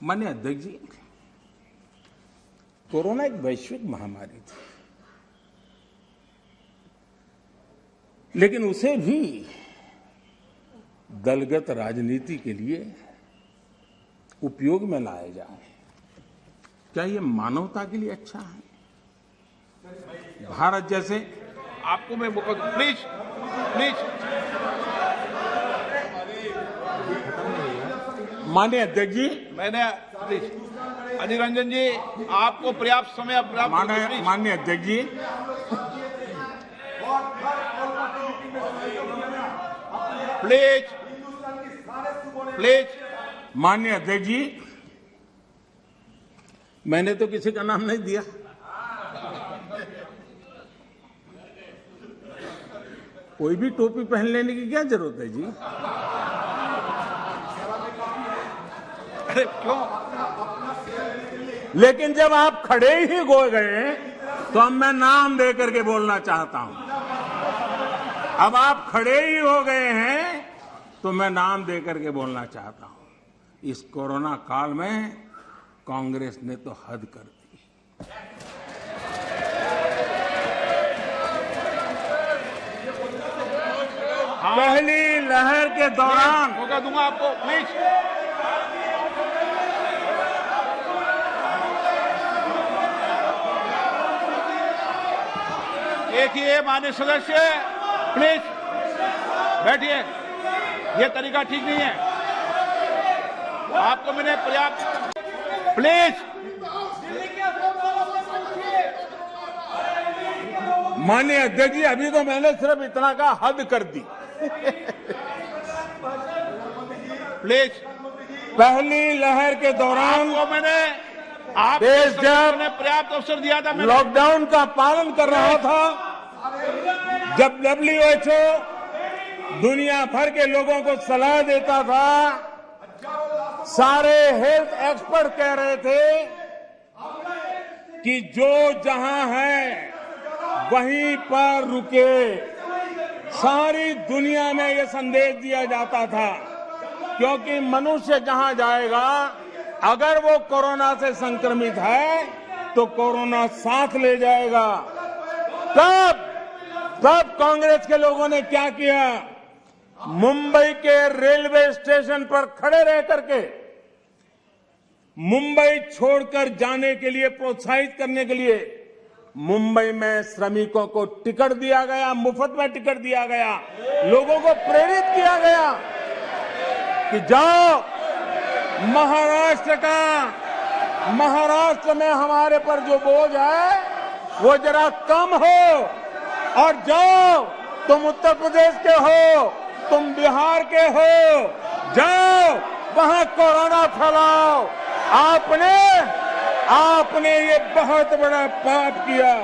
माननीय अध्यक्ष जी, कोरोना एक वैश्विक महामारी थी, लेकिन उसे भी दलगत राजनीति के लिए उपयोग में लाया जाए, क्या ये मानवता के लिए अच्छा है? भारत जैसे आपको मैं प्लीज प्लीज माननीय अध्यक्ष जी, मैंने प्लीज अधीर रंजन जी आपको पर्याप्त समय माननीय अध्यक्ष जी, प्लीज प्लीज माननीय अध्यक्ष जी, मैंने तो किसी का नाम नहीं दिया। कोई भी टोपी पहन लेने की क्या जरूरत है जी? अरे क्यों? लेकिन जब आप खड़े ही हो गए तो अब मैं नाम दे करके बोलना चाहता हूं। अब आप खड़े ही हो गए हैं तो मैं नाम दे करके बोलना चाहता हूं। इस कोरोना काल में कांग्रेस ने तो हद कर दी। पहली लहर के दौरान मौका दूंगा आपको, प्लीज। देखिए माननीय सदस्य, प्लीज बैठिए, ये तरीका ठीक नहीं है। आपको मैंने पर्याप्त, प्लीज। माननीय अध्यक्ष जी, अभी तो मैंने सिर्फ इतना का हद कर दी। प्लीज, पहली लहर के दौरान आपको मैंने देश जब पर्याप्त अवसर दिया था, लॉकडाउन का पालन कर रहा था, जब WHO दुनिया भर के लोगों को सलाह देता था, सारे हेल्थ एक्सपर्ट कह रहे थे कि जो जहां है वहीं पर रुके। सारी दुनिया में यह संदेश दिया जाता था, क्योंकि मनुष्य जहां जाएगा, अगर वो कोरोना से संक्रमित है तो कोरोना साथ ले जाएगा। तब कांग्रेस के लोगों ने क्या किया? मुंबई के रेलवे स्टेशन पर खड़े रह करके मुंबई छोड़कर जाने के लिए प्रोत्साहित करने के लिए मुंबई में श्रमिकों को टिकट दिया गया, मुफ्त में टिकट दिया गया, लोगों को प्रेरित किया गया कि जाओ महाराष्ट्र में हमारे पर जो बोझ है वो जरा कम हो, और जाओ, तुम उत्तर प्रदेश के हो, तुम बिहार के हो, जाओ वहां कोरोना फैलाओ। आपने ये बहुत बड़ा पाप किया,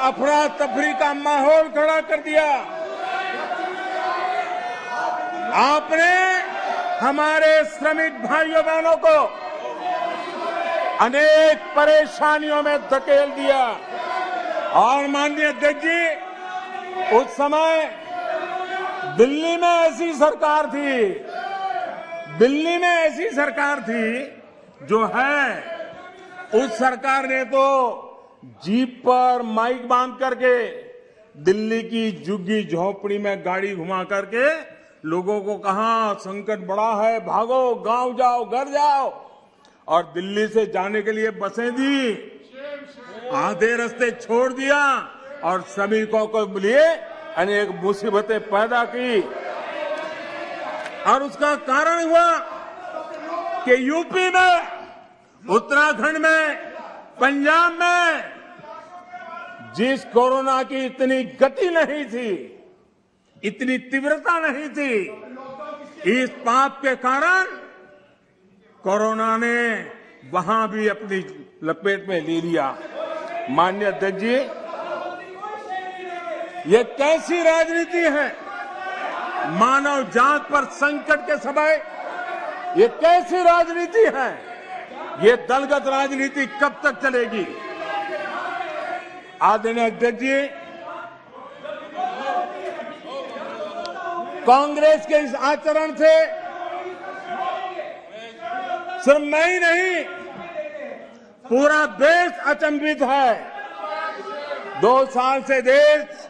अफरा तफरी का माहौल खड़ा कर दिया। आपने हमारे श्रमिक भाइयों बहनों को अनेक परेशानियों में धकेल दिया। और माननीय अध्यक्ष जी, उस समय दिल्ली में ऐसी सरकार थी जो है, उस सरकार ने तो जीप पर माइक बांध करके दिल्ली की झुग्गी झोपड़ी में गाड़ी घुमा करके लोगों को कहा, संकट बड़ा है, भागो, गांव जाओ, घर जाओ। और दिल्ली से जाने के लिए बसें दी, आधे रास्ते छोड़ दिया और श्रमिकों को लिए अनेक मुसीबतें पैदा की। और उसका कारण हुआ कि यूपी में, उत्तराखंड में, पंजाब में जिस कोरोना की इतनी गति नहीं थी, इतनी तीव्रता नहीं थी, इस पाप के कारण कोरोना ने वहां भी अपनी लपेट में ले लिया। माननीय अध्यक्ष जी, ये कैसी राजनीति है? मानव जात पर संकट के समय ये कैसी राजनीति है? ये दलगत राजनीति कब तक चलेगी? आदरणीय अध्यक्ष जी, कांग्रेस के इस आचरण से सिर्फ मैं ही नहीं, पूरा देश अचंभित है। 2 साल से देश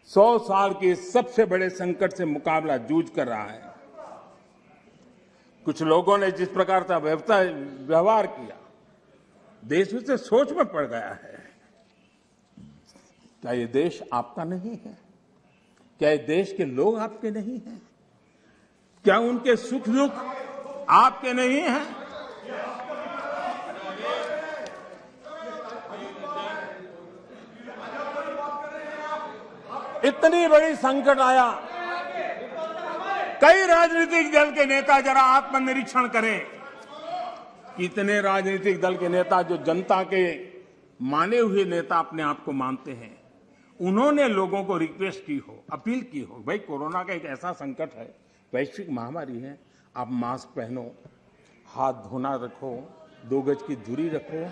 100 साल के सबसे बड़े संकट से मुकाबला जूझ कर रहा है। कुछ लोगों ने जिस प्रकार का व्यवहार किया, देश उससे सोच में पड़ गया है। क्या ये देश आपका नहीं है? क्या ये देश के लोग आपके नहीं हैं? क्या उनके सुख दुख आपके नहीं हैं? इतनी बड़ी संकट आया, कई राजनीतिक दल के नेता जरा आत्मनिरीक्षण करें। कितने राजनीतिक दल के नेता जो जनता के माने हुए नेता अपने आप को मानते हैं, उन्होंने लोगों को रिक्वेस्ट की हो, अपील की हो, भाई कोरोना का एक ऐसा संकट है, वैश्विक महामारी है, आप मास्क पहनो, हाथ धोना रखो, 2 गज की दूरी रखो।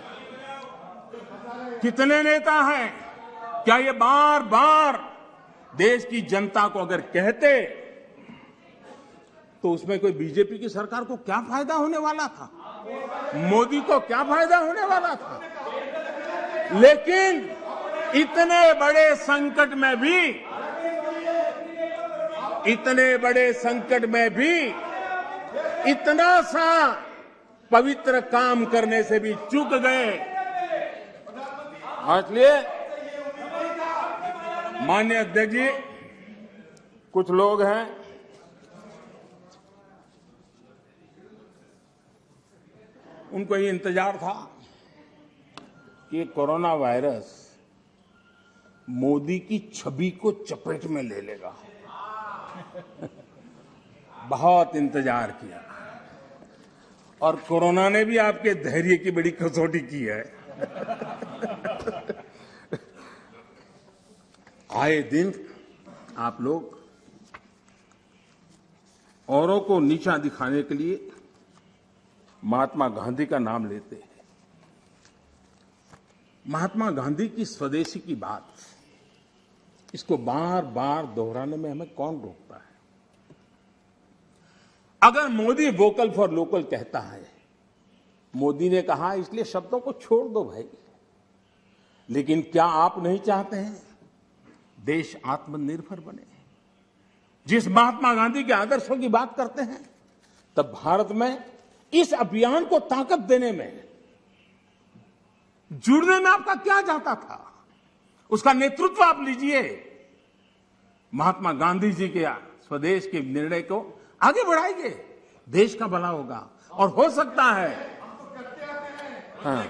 कितने नेता हैं? क्या ये बार बार देश की जनता को अगर कहते तो उसमें कोई बीजेपी की सरकार को क्या फायदा होने वाला था? मोदी को क्या फायदा होने वाला था? लेकिन इतने बड़े संकट में भी इतना सा पवित्र काम करने से भी चूक गए। इसलिए माननीय अध्यक्ष जी, कुछ लोग हैं उनको ये इंतजार था कि कोरोना वायरस मोदी की छवि को चपेट में ले लेगा। बहुत इंतजार किया और कोरोना ने भी आपके धैर्य की बड़ी कसौटी की है। आए दिन आप लोग औरों को नीचा दिखाने के लिए महात्मा गांधी का नाम लेते हैं। महात्मा गांधी की स्वदेशी की बात, इसको बार बार दोहराने में हमें कौन रोकता है? अगर मोदी वोकल फॉर लोकल कहता है, मोदी ने कहा इसलिए शब्दों को छोड़ दो भाई, लेकिन क्या आप नहीं चाहते हैं देश आत्मनिर्भर बने? जिस महात्मा गांधी के आदर्शों की बात करते हैं, तब भारत में इस अभियान को ताकत देने में, जुड़ने में आपका क्या जाता था? उसका नेतृत्व आप लीजिए। महात्मा गांधी जी के स्वदेश के निर्णय को आगे बढ़ाइए, देश का भला होगा। और हो सकता है, हाँ,